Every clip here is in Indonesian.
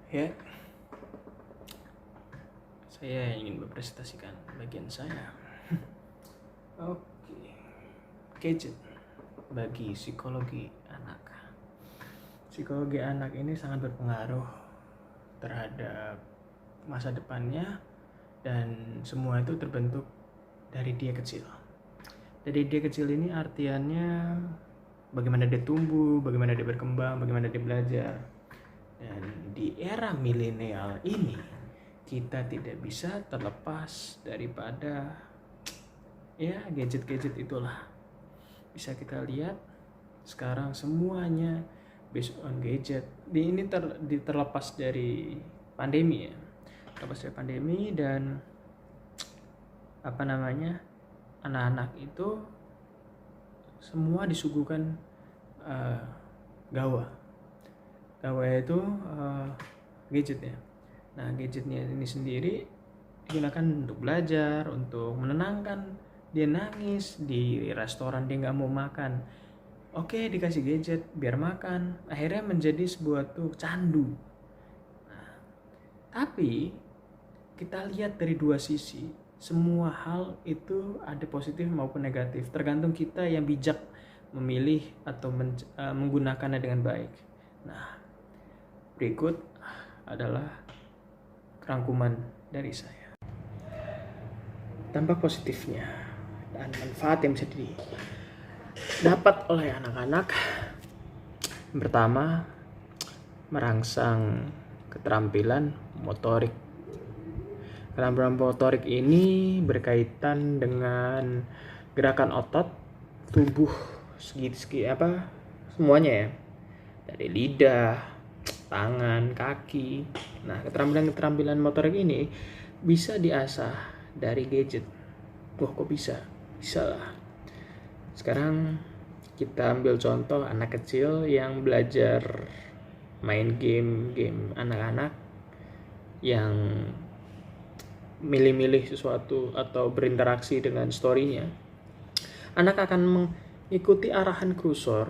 Ya, saya ingin mempresentasikan bagian saya. Oke, gadget bagi psikologi anak. Psikologi anak ini sangat berpengaruh terhadap masa depannya, dan semua itu terbentuk dari dia kecil. Dari dia kecil ini artiannya bagaimana dia tumbuh, bagaimana dia berkembang, bagaimana dia belajar. Dan di era milenial ini kita tidak bisa terlepas daripada gadget-gadget itulah. Bisa kita lihat sekarang semuanya based on gadget. Ini terlepas dari pandemi ya. Terlepas dari pandemi dan anak-anak itu semua disuguhkan gawa itu gadget ya. Nah, gadgetnya ini sendiri digunakan untuk belajar, untuk menenangkan. Dia nangis di restoran, dia nggak mau makan, oke, dikasih gadget biar makan. Akhirnya menjadi sebuah candu. Nah, tapi kita lihat dari dua sisi. Semua hal itu ada positif maupun negatif, tergantung kita yang bijak memilih atau menggunakannya dengan baik. Nah, berikut adalah rangkuman dari saya. Dampak positifnya dan manfaat yang bisa didapat oleh anak-anak. Yang pertama, merangsang keterampilan motorik. Keterampilan motorik ini berkaitan dengan gerakan otot tubuh semuanya ya. Dari lidah, tangan, kaki. Nah, keterampilan motorik ini bisa diasah dari gadget. Wah, kok bisa? Bisa lah. Sekarang kita ambil contoh anak kecil yang belajar main game anak-anak yang milih-milih sesuatu atau berinteraksi dengan story-nya. Anak akan mengikuti arahan kursor,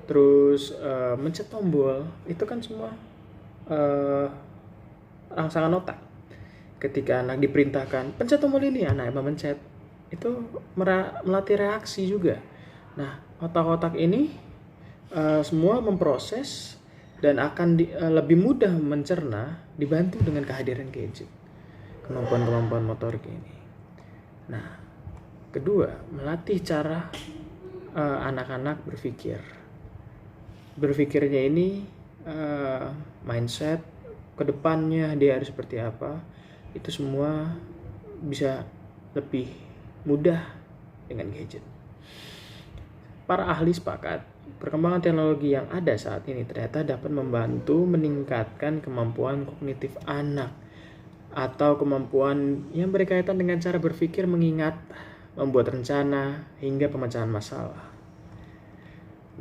terus mencet tombol. Itu kan semua rangsangan otak. Ketika anak diperintahkan pencet tombol ini, anak mencet. Itu melatih reaksi juga. Nah, otak-otak ini semua memproses dan akan lebih mudah mencerna dibantu dengan kehadiran gadget. Kemampuan motorik ini. Nah, kedua, melatih cara anak-anak berpikir. Berpikirnya ini mindset kedepannya dia harus seperti apa, itu semua bisa lebih mudah dengan gadget. Para ahli sepakat, perkembangan teknologi yang ada saat ini ternyata dapat membantu meningkatkan kemampuan kognitif anak atau kemampuan yang berkaitan dengan cara berpikir, mengingat, membuat rencana, hingga pemecahan masalah.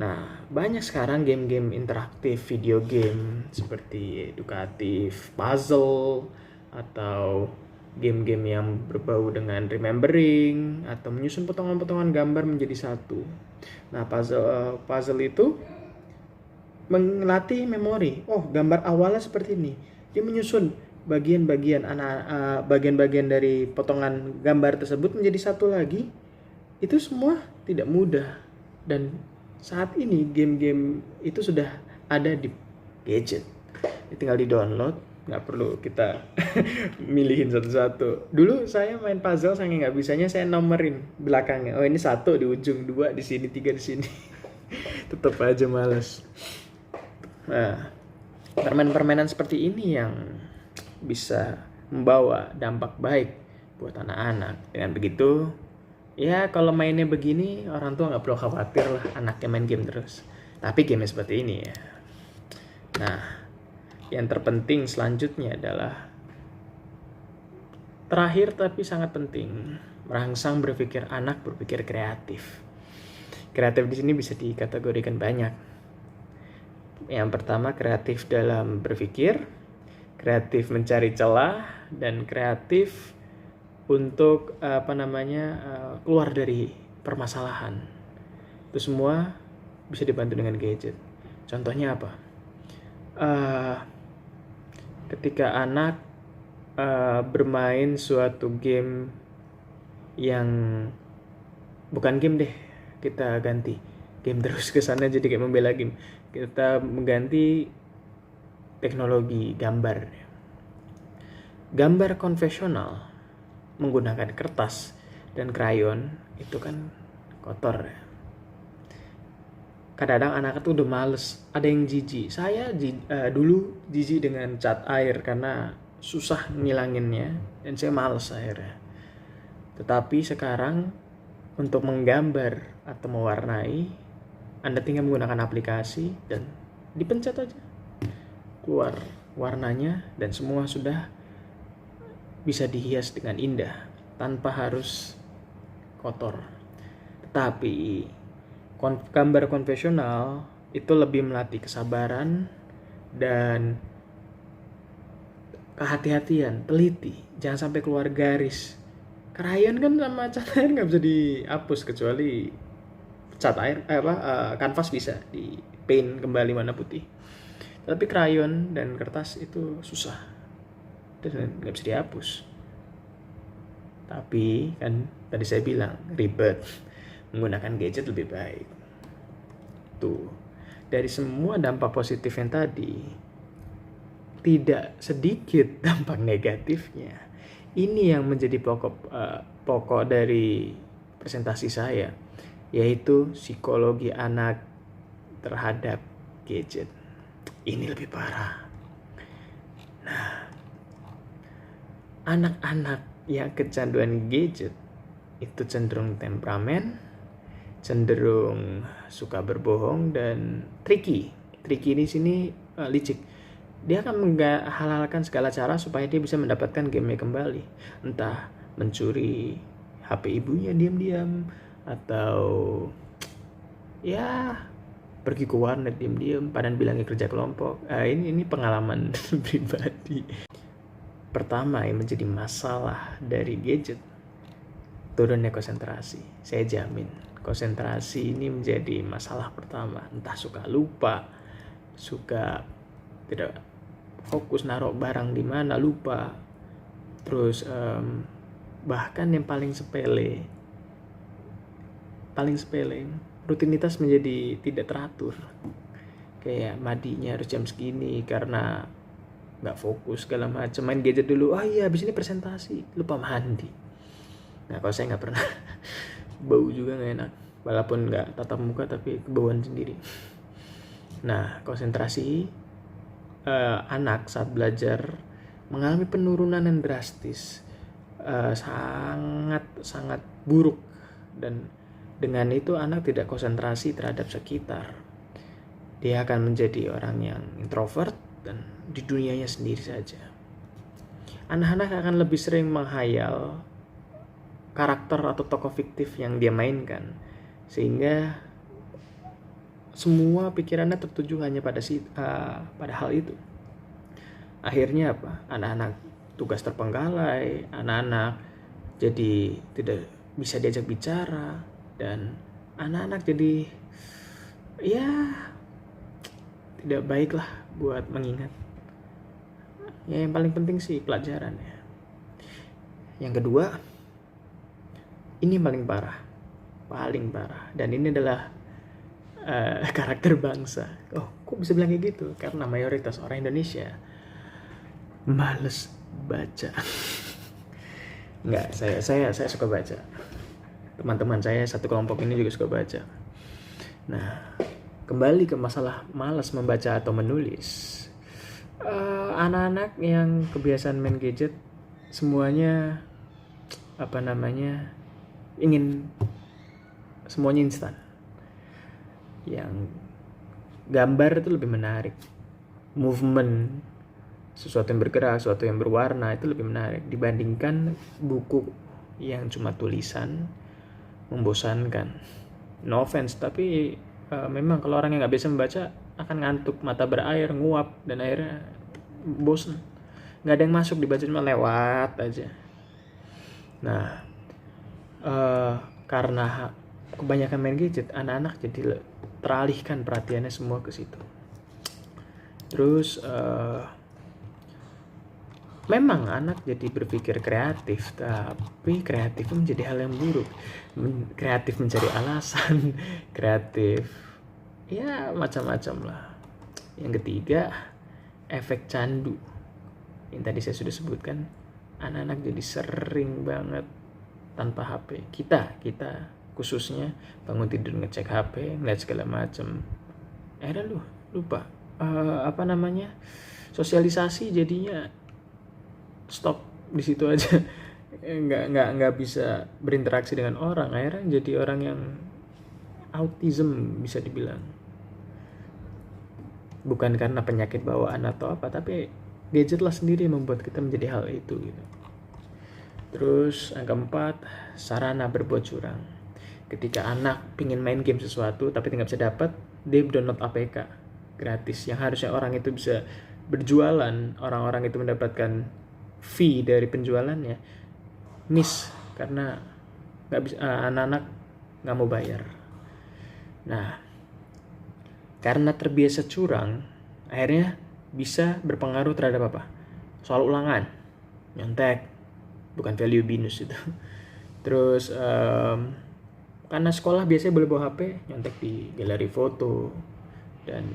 Nah, banyak sekarang game-game interaktif, video game seperti edukatif, puzzle, atau game-game yang berbau dengan remembering atau menyusun potongan-potongan gambar menjadi satu. Nah, puzzle itu melatih memori. Oh, gambar awalnya seperti ini. Dia menyusun bagian-bagian dari potongan gambar tersebut menjadi satu lagi. Itu semua tidak mudah, dan saat ini game-game itu sudah ada di gadget. Tinggal di-download, nggak perlu kita milihin satu-satu. Dulu saya main puzzle, saya nggak bisanya saya nomerin belakangnya. Oh, ini 1 di ujung, 2 di sini, 3 di sini. Tetap aja males. Nah, permainan-permainan seperti ini yang bisa membawa dampak baik buat anak-anak. Dengan begitu, ya kalau mainnya begini, orang tua nggak perlu khawatir lah anaknya main game terus. Tapi game seperti ini ya. Nah, yang terpenting selanjutnya adalah terakhir tapi sangat penting, merangsang berpikir anak berpikir kreatif. Kreatif di sini bisa dikategorikan banyak. Yang pertama, kreatif dalam berpikir, kreatif mencari celah, dan kreatif untuk keluar dari permasalahan. Itu semua bisa dibantu dengan gadget. Contohnya apa? ketika anak bermain suatu game yang bukan game deh, kita ganti game terus ke sana jadi kayak membela game. Kita mengganti teknologi gambar. Gambar konvensional menggunakan kertas dan krayon itu kan kotor. Kadang-kadang anak itu udah males, ada yang jijik. Saya dulu jijik dengan cat air karena susah ngilanginnya dan saya males akhirnya. Tetapi sekarang untuk menggambar atau mewarnai, Anda tinggal menggunakan aplikasi dan dipencet aja, keluar warnanya dan semua sudah bisa dihias dengan indah tanpa harus kotor. Tetapi gambar konvensional itu lebih melatih kesabaran dan kehati-hatian, teliti, jangan sampai keluar garis. Krayon kan sama cat air nggak bisa dihapus kecuali cat air kanvas bisa di paint kembali warna putih. Tapi krayon dan kertas itu susah dan nggak bisa dihapus. Tapi kan tadi saya bilang ribet, menggunakan gadget lebih baik. Tuh, dari semua dampak positif yang tadi, tidak sedikit dampak negatifnya. Ini yang menjadi pokok dari presentasi saya, yaitu psikologi anak terhadap gadget. Ini lebih parah. Nah, anak-anak yang kecanduan gadget itu cenderung temperamen, cenderung suka berbohong dan tricky. Tricky di sini licik. Dia akan menghalalkan segala cara supaya dia bisa mendapatkan game-nya kembali. Entah mencuri HP ibunya diam-diam atau ya pergi ke warnet diam-diam padahal bilangnya kerja kelompok. Ini pengalaman pribadi. Pertama yang menjadi masalah dari gadget, turunnya konsentrasi. Saya jamin konsentrasi ini menjadi masalah pertama. Entah suka lupa, suka tidak fokus naruh barang di mana, lupa. Terus bahkan yang paling sepele, rutinitas menjadi tidak teratur. Kayak mandinya harus jam segini karena nggak fokus segala macam, main gadget dulu. Iya habis ini presentasi, lupa mandi. Nah kalau saya nggak pernah bau juga nggak enak, walaupun nggak tatap muka tapi kebauan sendiri. Nah konsentrasi anak saat belajar mengalami penurunan yang drastis, sangat buruk, dan dengan itu anak tidak konsentrasi terhadap sekitar. Dia akan menjadi orang yang introvert dan di dunianya sendiri saja. Anak-anak akan lebih sering menghayal karakter atau tokoh fiktif yang dia mainkan, sehingga semua pikirannya tertuju hanya pada hal itu. Akhirnya apa? Anak-anak tugas terpenggalai, anak-anak jadi tidak bisa diajak bicara, dan anak-anak jadi ya tidak baik lah buat mengingat. Ya yang paling penting sih pelajaran ya. Yang kedua, ini paling parah, dan ini adalah karakter bangsa. Oh, kok bisa bilang kayak gitu? Karena mayoritas orang Indonesia males baca. Enggak, saya suka baca. Teman-teman saya satu kelompok ini juga suka baca. Nah, kembali ke masalah malas membaca atau menulis. Anak-anak yang kebiasaan main gadget semuanya ingin semuanya instan. Yang gambar itu lebih menarik, movement, sesuatu yang bergerak, sesuatu yang berwarna itu lebih menarik dibandingkan buku yang cuma tulisan, membosankan. No offense, tapi memang kalau orang yang nggak bisa membaca akan ngantuk, mata berair, nguap, dan akhirnya bosan. Nggak ada yang masuk dibaca, cuma lewat aja. Nah, karena kebanyakan main gadget, anak-anak jadi teralihkan perhatiannya semua ke situ. Terus Memang anak jadi berpikir kreatif, tapi kreatif menjadi hal yang buruk. Kreatif mencari alasan, kreatif ya macam-macam lah. Yang ketiga, efek candu. Yang tadi saya sudah sebutkan, anak-anak jadi sering banget tanpa HP. Kita khususnya bangun tidur ngecek HP, ngeliat segala macam. Akhirnya lupa sosialisasi jadinya stop di situ aja. nggak bisa berinteraksi dengan orang. Akhirnya jadi orang yang autism bisa dibilang. Bukan karena penyakit bawaan atau apa, tapi gadget lah sendiri yang membuat kita menjadi hal itu gitu. Terus yang keempat, sarana berbuat curang. Ketika anak pingin main game sesuatu tapi nggak bisa dapat, dia download APK gratis yang harusnya orang itu bisa berjualan, orang-orang itu mendapatkan fee dari penjualannya, miss karena nggak bisa, anak-anak nggak mau bayar. Nah, karena terbiasa curang, akhirnya bisa berpengaruh terhadap apa? Soal ulangan, nyontek, bukan value binus itu. Terus karena sekolah biasanya boleh bawa HP, nyontek di galeri foto, dan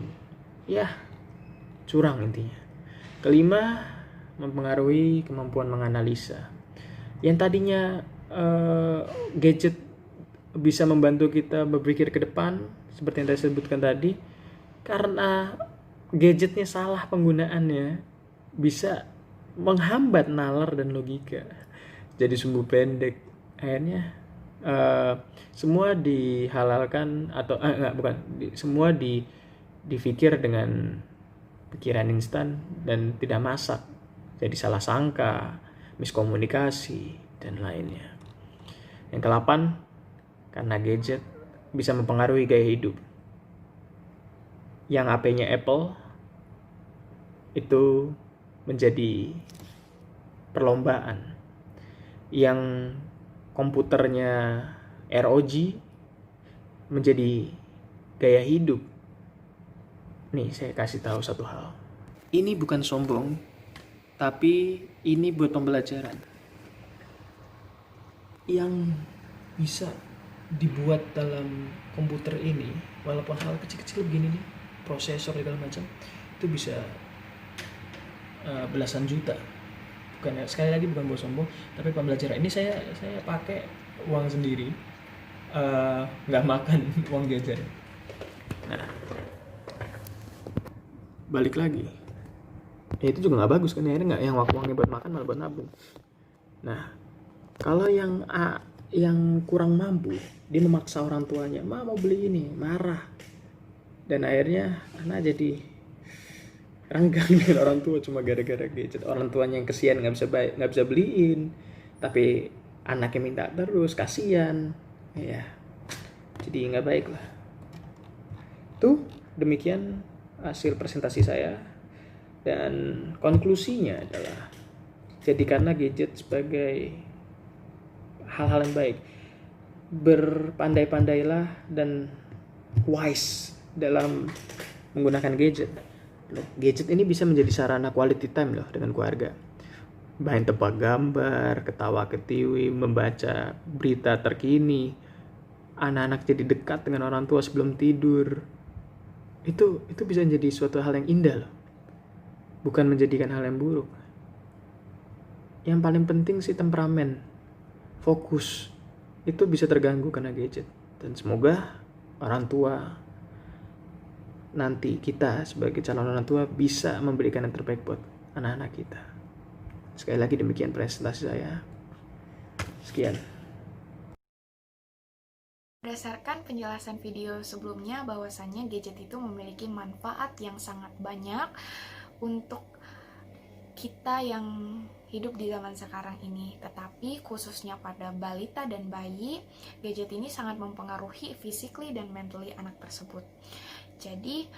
ya curang intinya. Kelima, mempengaruhi kemampuan menganalisa. Yang tadinya gadget bisa membantu kita berpikir ke depan, seperti yang saya sebutkan tadi, karena gadgetnya salah penggunaannya, bisa menghambat nalar dan logika. Jadi sumbu pendek. Akhirnya semua dihalalkan atau semua dipikir dengan pikiran instan dan tidak masak. Jadi salah sangka, miskomunikasi, dan lainnya. Yang ke-8, karena gadget bisa mempengaruhi gaya hidup. Yang HP-nya Apple itu menjadi perlombaan. Yang komputernya ROG menjadi gaya hidup. Nih, saya kasih tahu satu hal. Ini bukan sombong, tapi ini buat pembelajaran. Yang bisa dibuat dalam komputer ini, walaupun hal kecil-kecil begini nih, prosesor segala macam, itu bisa belasan juta. Bukan, sekali lagi bukan buat sombong, tapi pembelajaran. Ini saya pakai uang sendiri, nggak makan uang jajan. Nah, balik lagi, ya itu juga nggak bagus kan, akhirnya nggak, yang uangnya buat makan malah buat nabung. Nah, kalau yang kurang mampu, dia memaksa orang tuanya, mau beli ini, marah, dan akhirnya anak jadi renggang dengan orang tua cuma gara-gara gadget. Orang tuanya yang kesian nggak bisa beliin, tapi anaknya minta terus, kasihan ya, jadi nggak baik lah. Tuh, demikian hasil presentasi saya, dan konklusinya adalah jadikanlah gadget sebagai hal-hal yang baik. Berpandai-pandailah dan wise dalam menggunakan gadget. Gadget ini bisa menjadi sarana quality time loh dengan keluarga. Main tebak gambar, ketawa ketiwi, membaca berita terkini. Anak-anak jadi dekat dengan orang tua sebelum tidur. Itu bisa menjadi suatu hal yang indah loh. Bukan menjadikan hal yang buruk. Yang paling penting sih temperamen, fokus, itu bisa terganggu karena gadget. Dan semoga orang tua, nanti kita sebagai calon orang tua bisa memberikan yang terbaik buat anak-anak kita. Sekali lagi demikian presentasi saya. Sekian. Berdasarkan penjelasan video sebelumnya, bahwasannya gadget itu memiliki manfaat yang sangat banyak untuk kita yang hidup di zaman sekarang ini. Tetapi khususnya pada balita dan bayi, gadget ini sangat mempengaruhi physically dan mentally anak tersebut. Jadi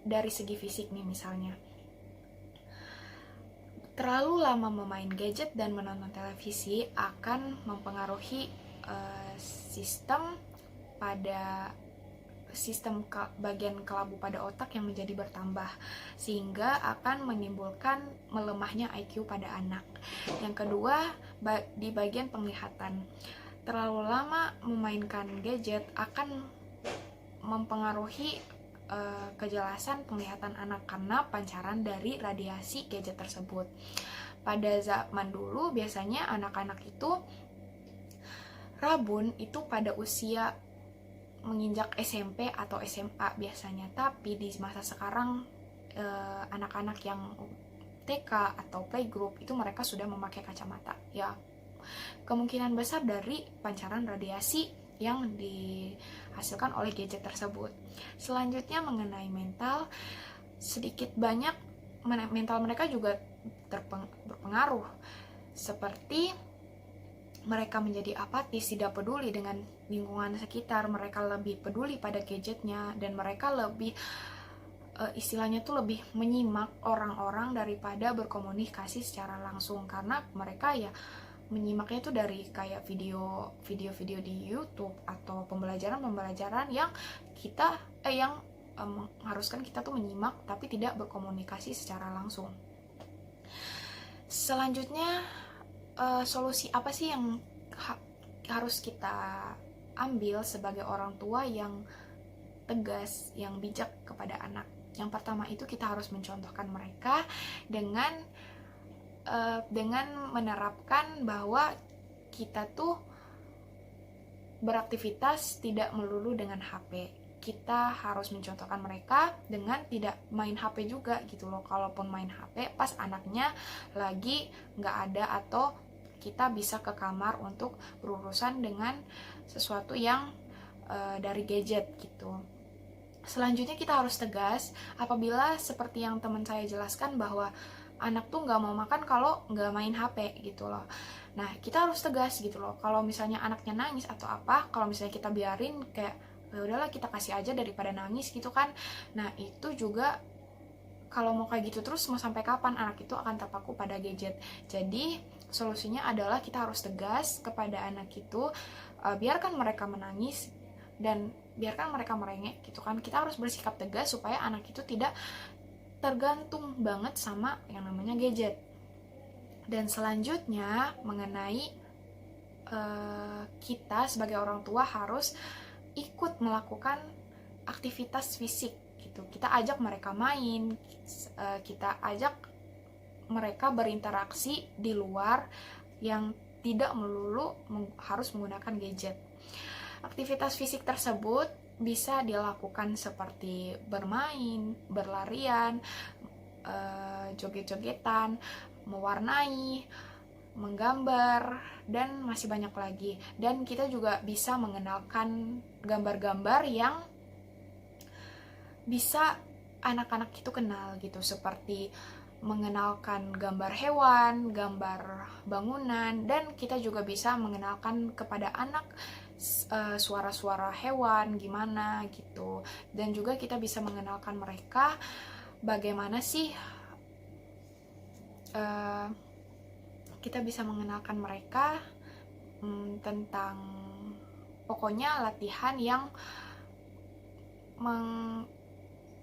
dari segi fisik nih misalnya, terlalu lama memain gadget dan menonton televisi akan mempengaruhi sistem pada sistem bagian kelabu pada otak yang menjadi bertambah, sehingga akan menimbulkan melemahnya IQ pada anak. Yang kedua, di bagian penglihatan. Terlalu lama memainkan gadget akan mempengaruhi kejelasan penglihatan anak karena pancaran dari radiasi gadget tersebut. Pada zaman dulu biasanya anak-anak itu rabun itu pada usia menginjak SMP atau SMA biasanya, tapi di masa sekarang anak-anak yang TK atau playgroup itu mereka sudah memakai kacamata. Ya, kemungkinan besar dari pancaran radiasi yang dihasilkan oleh gadget tersebut. Selanjutnya mengenai mental, sedikit banyak mental mereka juga berpengaruh, seperti mereka menjadi apatis, tidak peduli dengan lingkungan sekitar, mereka lebih peduli pada gadgetnya, dan mereka lebih istilahnya tuh lebih menyimak orang-orang daripada berkomunikasi secara langsung, karena mereka ya menyimaknya tuh dari kayak video-video di YouTube atau pembelajaran yang kita mengharuskan kita tuh menyimak tapi tidak berkomunikasi secara langsung. Selanjutnya, solusi apa sih yang harus kita ambil sebagai orang tua yang tegas, yang bijak kepada anak? Yang pertama itu kita harus mencontohkan mereka dengan menerapkan bahwa kita tuh beraktivitas tidak melulu dengan HP. Kita harus mencontohkan mereka dengan tidak main HP juga gitu loh. Kalaupun main HP pas anaknya lagi nggak ada, atau kita bisa ke kamar untuk berurusan dengan sesuatu yang dari gadget gitu. Selanjutnya kita harus tegas apabila seperti yang teman saya jelaskan bahwa anak tuh nggak mau makan kalau nggak main HP gitu loh. Nah, kita harus tegas gitu loh. Kalau misalnya anaknya nangis atau apa, kalau misalnya kita biarin kayak ya udahlah kita kasih aja daripada nangis gitu kan. Nah, itu juga kalau mau kayak gitu terus mau sampai kapan anak itu akan terpaku pada gadget. Jadi, solusinya adalah kita harus tegas kepada anak itu, biarkan mereka menangis dan biarkan mereka merengek gitu kan. Kita harus bersikap tegas supaya anak itu tidak tergantung banget sama yang namanya gadget. Dan selanjutnya mengenai kita sebagai orang tua harus ikut melakukan aktivitas fisik gitu. Kita ajak mereka main, kita ajak mereka berinteraksi di luar yang tidak melulu harus menggunakan gadget. Aktivitas fisik tersebut bisa dilakukan seperti bermain, berlarian, joget-jogetan, mewarnai, menggambar, dan masih banyak lagi. Dan kita juga bisa mengenalkan gambar-gambar yang bisa anak-anak itu kenal gitu, seperti mengenalkan gambar hewan, gambar bangunan, dan kita juga bisa mengenalkan kepada anak suara-suara hewan gimana gitu. Dan juga kita bisa mengenalkan mereka bagaimana sih kita bisa mengenalkan mereka tentang pokoknya latihan yang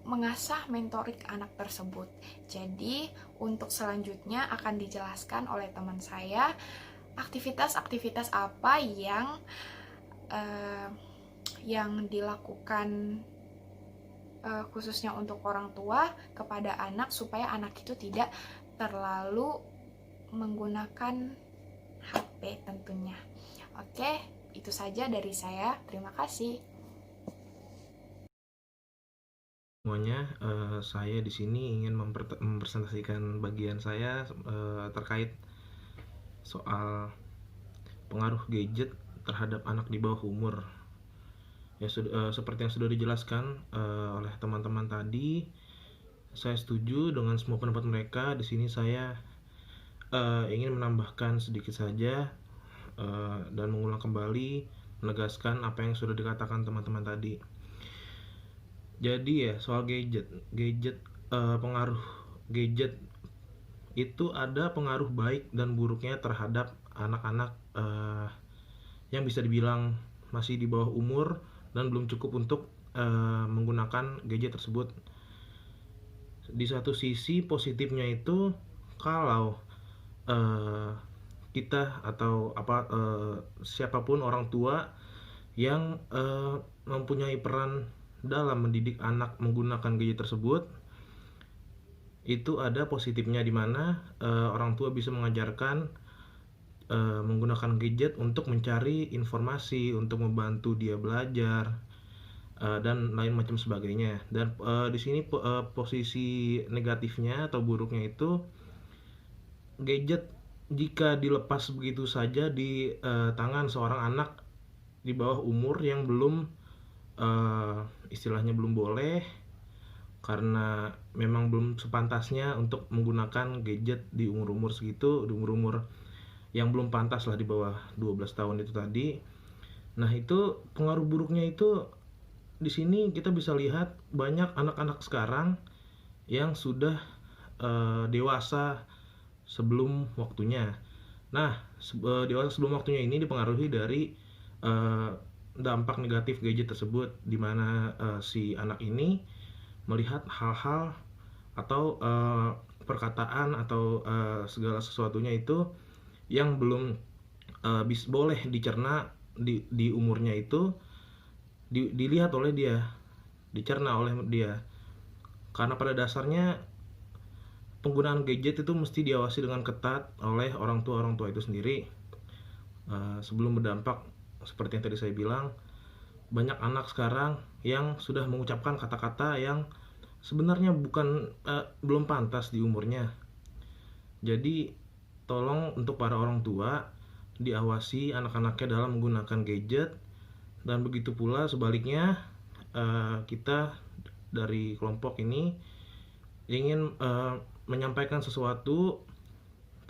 mengasah mentorik anak tersebut. Jadi untuk selanjutnya akan dijelaskan oleh teman saya aktivitas-aktivitas apa yang dilakukan khususnya untuk orang tua kepada anak supaya anak itu tidak terlalu menggunakan HP tentunya. Oke, itu saja dari saya. Terima kasih. Semuanya, saya di sini ingin mempresentasikan bagian saya terkait soal pengaruh gadget terhadap anak di bawah umur. Ya, seperti yang sudah dijelaskan oleh teman-teman tadi, saya setuju dengan semua pendapat mereka. Di sini saya ingin menambahkan sedikit saja dan mengulang kembali, menegaskan apa yang sudah dikatakan teman-teman tadi. Jadi ya soal pengaruh gadget itu ada pengaruh baik dan buruknya terhadap anak-anak yang bisa dibilang masih di bawah umur dan belum cukup untuk menggunakan gadget tersebut. Di satu sisi positifnya itu, kalau kita atau siapapun orang tua yang mempunyai peran dalam mendidik anak menggunakan gadget tersebut, itu ada positifnya, di mana orang tua bisa mengajarkan menggunakan gadget untuk mencari informasi, untuk membantu dia belajar, dan lain macam sebagainya. Dan di sini posisi negatifnya atau buruknya itu, gadget jika dilepas begitu saja di tangan seorang anak di bawah umur yang belum istilahnya belum boleh, karena memang belum sepantasnya untuk menggunakan gadget di umur-umur segitu, di umur-umur yang belum pantas lah, di bawah 12 tahun itu tadi. Nah, itu pengaruh buruknya itu di sini kita bisa lihat banyak anak-anak sekarang yang sudah dewasa sebelum waktunya. Nah, dewasa sebelum waktunya ini dipengaruhi dari dampak negatif gadget tersebut, di mana si anak ini melihat hal-hal atau perkataan atau segala sesuatunya itu yang belum boleh dicerna di umurnya itu, dilihat oleh dia, dicerna oleh dia. Karena pada dasarnya penggunaan gadget itu mesti diawasi dengan ketat oleh orang tua itu sendiri sebelum berdampak. Seperti yang tadi saya bilang, banyak anak sekarang yang sudah mengucapkan kata-kata yang sebenarnya belum pantas di umurnya. Jadi tolong untuk para orang tua diawasi anak-anaknya dalam menggunakan gadget, dan begitu pula sebaliknya kita dari kelompok ini ingin menyampaikan sesuatu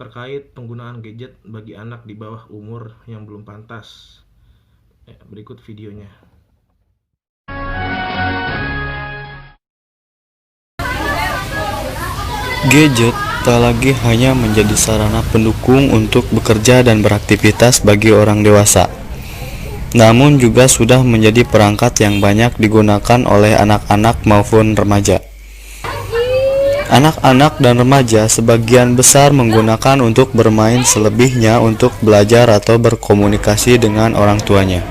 terkait penggunaan gadget bagi anak di bawah umur yang belum pantas. Berikut videonya. Gadget tak lagi hanya menjadi sarana pendukung untuk bekerja dan beraktivitas bagi orang dewasa, namun juga sudah menjadi perangkat yang banyak digunakan oleh anak-anak maupun remaja. Anak-anak dan remaja sebagian besar menggunakan untuk bermain, selebihnya untuk belajar atau berkomunikasi dengan orang tuanya.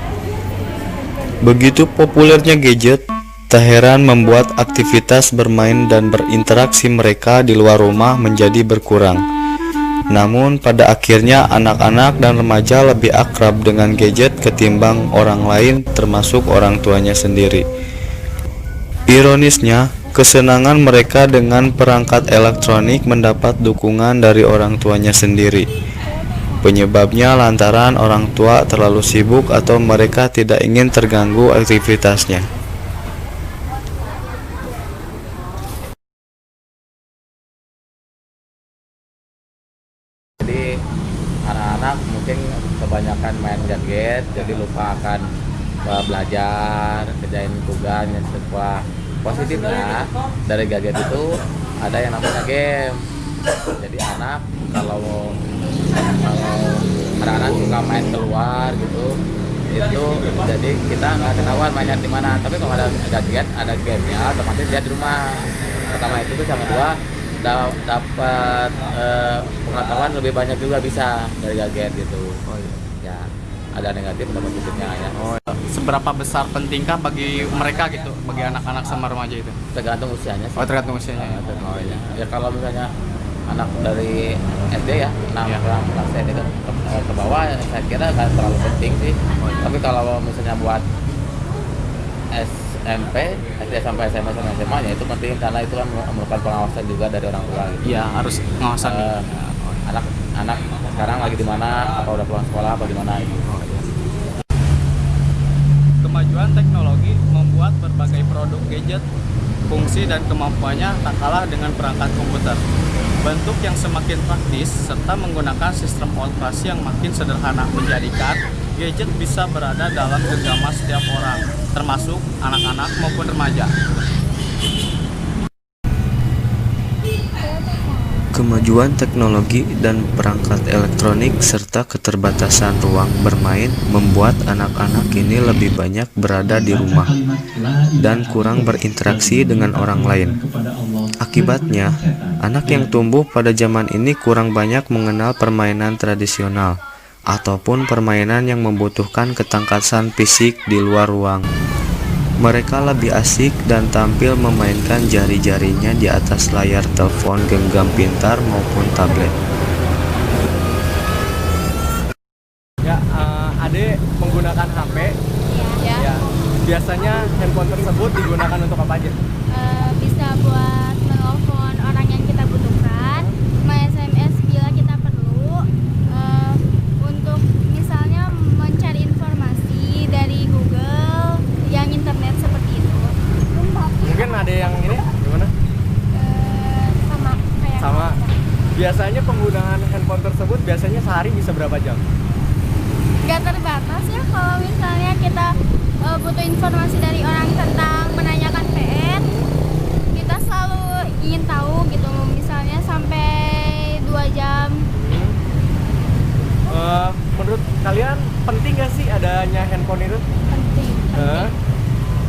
Begitu populernya gadget, tak heran membuat aktivitas bermain dan berinteraksi mereka di luar rumah menjadi berkurang. Namun pada akhirnya anak-anak dan remaja lebih akrab dengan gadget ketimbang orang lain, termasuk orang tuanya sendiri. Ironisnya, kesenangan mereka dengan perangkat elektronik mendapat dukungan dari orang tuanya sendiri. Penyebabnya lantaran orang tua terlalu sibuk atau mereka tidak ingin terganggu aktivitasnya. Jadi anak-anak mungkin kebanyakan main gadget, jadi lupa akan belajar, kerjain tugas, yang sebuah positifnya dari gadget itu ada yang namanya game. Jadi anak kalau anak-anak suka main keluar gitu, itu jadi kita nggak ketahuan mainnya di mana. Tapi kalau ada gadget, ada gamenya, otomatis dia di rumah. Pertama itu sama dua, dapat pengetahuan lebih banyak juga bisa dari gadget gitu. Oh iya. Ya, ada negatif ada positifnya ya. Oh, seberapa besar pentingkah bagi mereka gitu, bagi anak-anak sama remaja itu? Tergantung usianya sih. Oh, tergantung usianya. Ya, tergantung usianya. Ya kalau misalnya anak dari SD ya, 6 kelas SD ke bawah, saya kira nggak terlalu penting sih. Tapi kalau misalnya buat SMP, SD sampai SMA sama SMA ya itu penting, karena itu kan memerlukan pengawasan juga dari orang tua gitu. Iya, harus pengawasan. Anak sekarang lagi di mana, apa udah pulang sekolah apa gimana gitu. Kemajuan teknologi membuat berbagai produk gadget, fungsi dan kemampuannya tak kalah dengan perangkat komputer. Bentuk yang semakin praktis serta menggunakan sistem operasi yang makin sederhana menjadikan gadget bisa berada dalam genggaman setiap orang, termasuk anak-anak maupun remaja. Kemajuan teknologi dan perangkat elektronik serta keterbatasan ruang bermain membuat anak-anak ini lebih banyak berada di rumah dan kurang berinteraksi dengan orang lain. Akibatnya, anak yang tumbuh pada zaman ini kurang banyak mengenal permainan tradisional ataupun permainan yang membutuhkan ketangkasan fisik di luar ruang. Mereka lebih asik dan tampil memainkan jari-jarinya di atas layar telepon genggam pintar maupun tablet. Ya, Ade menggunakan HP. Ya. Biasanya handphone tersebut digunakan untuk apa aja? Bisa buat menelpon orang yang kita butuhkan, SMS bila kita perlu, untuk misalnya mencari informasi dari Google yang internet seperti itu. Mungkin ada yang ini gimana? Sama kayak Sama. Biasanya penggunaan handphone tersebut biasanya sehari bisa berapa jam? nggak terbatas ya, kalau misalnya kita butuh informasi dari orang tentang menanyakan PN, kita selalu ingin tahu gitu, misalnya sampai 2 jam. Menurut kalian penting gak sih adanya handphone itu? Penting.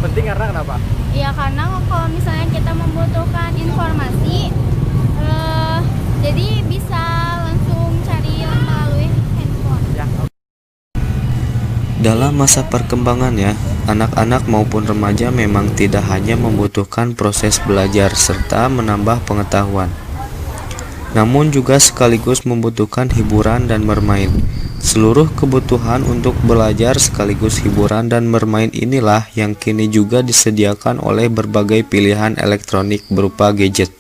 Penting karena kenapa? Ya karena kalau misalnya kita membutuhkan informasi, jadi bisa langsung cari melalui handphone. Ya. Dalam masa perkembangannya, anak-anak maupun remaja memang tidak hanya membutuhkan proses belajar serta menambah pengetahuan, namun juga sekaligus membutuhkan hiburan dan bermain. Seluruh kebutuhan untuk belajar sekaligus hiburan dan bermain inilah yang kini juga disediakan oleh berbagai pilihan elektronik berupa gadget.